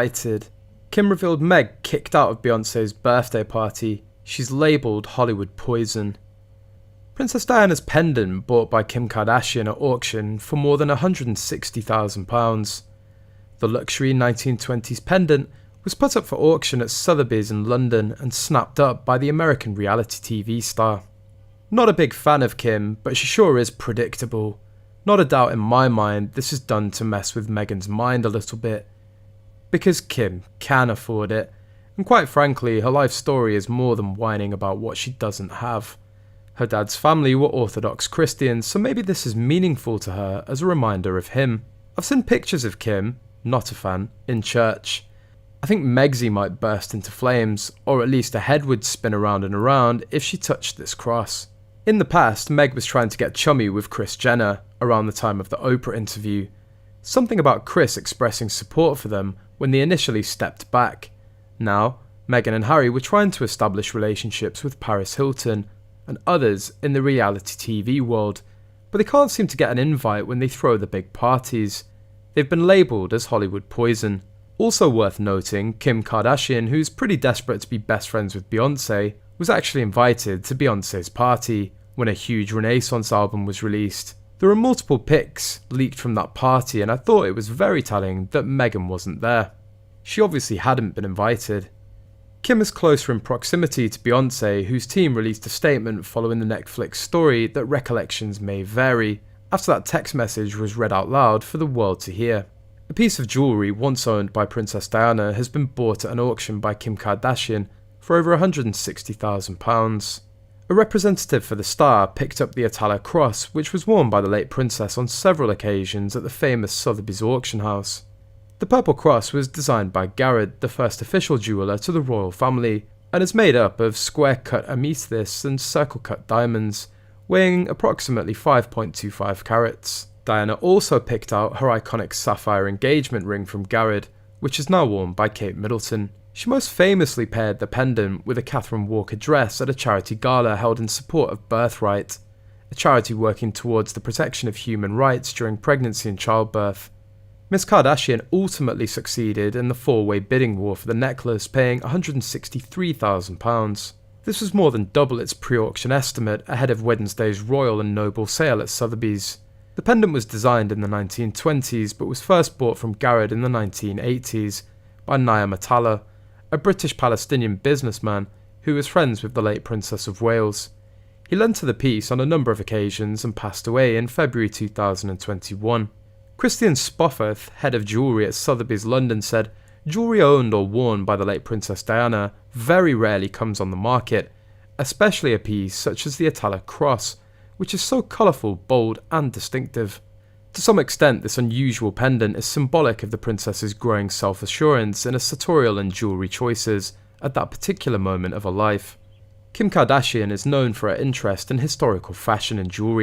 invited. Kim revealed Meg kicked out of Beyonce's birthday party. She's labelled Hollywood poison. Princess Diana's pendant bought by Kim Kardashian at auction for more than £160,000. The luxury 1920s pendant was put up for auction at Sotheby's in London and snapped up by the American reality TV star. Not a big fan of Kim, but she sure is predictable. Not a doubt in my mind this is done to mess with Meghan's mind a little bit. Because Kim can afford it, and quite frankly her life story is more than whining about what she doesn't have. Her dad's family were Orthodox Christians, so maybe this is meaningful to her as a reminder of him. I've seen pictures of Kim, not a fan, in church. I think Megsie might burst into flames, or at least her head would spin around and around if she touched this cross. In the past, Meg was trying to get chummy with Kris Jenner around the time of the Oprah interview. Something about Kris expressing support for them when they initially stepped back. Now, Meghan and Harry were trying to establish relationships with Paris Hilton and others in the reality TV world, but they can't seem to get an invite when they throw the big parties. They've been labelled as Hollywood poison. Also worth noting, Kim Kardashian, who's pretty desperate to be best friends with Beyonce, was actually invited to Beyonce's party when a huge Renaissance album was released. There are multiple pics leaked from that party, and I thought it was very telling that Meghan wasn't there. She obviously hadn't been invited. Kim is closer in proximity to Beyonce, whose team released a statement following the Netflix story that recollections may vary, after that text message was read out loud for the world to hear. A piece of jewellery once owned by Princess Diana has been bought at an auction by Kim Kardashian for over £160,000. A representative for the star picked up the Atala cross, which was worn by the late princess on several occasions at the famous Sotheby's auction house. The purple cross was designed by Garrett, the first official jeweller to the royal family, and is made up of square-cut amethysts and circle-cut diamonds, weighing approximately 5.25 carats. Diana also picked out her iconic sapphire engagement ring from Garrett, which is now worn by Kate Middleton. She most famously paired the pendant with a Catherine Walker dress at a charity gala held in support of Birthright, a charity working towards the protection of human rights during pregnancy and childbirth. Miss Kardashian ultimately succeeded in the four-way bidding war for the necklace, paying £163,000. This was more than double its pre-auction estimate ahead of Wednesday's royal and noble sale at Sotheby's. The pendant was designed in the 1920s but was first bought from Garrett in the 1980s by Niam Atala, a British-Palestinian businessman who was friends with the late Princess of Wales. He lent her the piece on a number of occasions and passed away in February 2021. Christian Spofforth, head of jewellery at Sotheby's London, said, "Jewellery owned or worn by the late Princess Diana very rarely comes on the market, especially a piece such as the Atala cross, which is so colourful, bold and distinctive." To some extent, this unusual pendant is symbolic of the princess's growing self-assurance in her sartorial and jewellery choices at that particular moment of her life. Kim Kardashian is known for her interest in historical fashion and jewellery.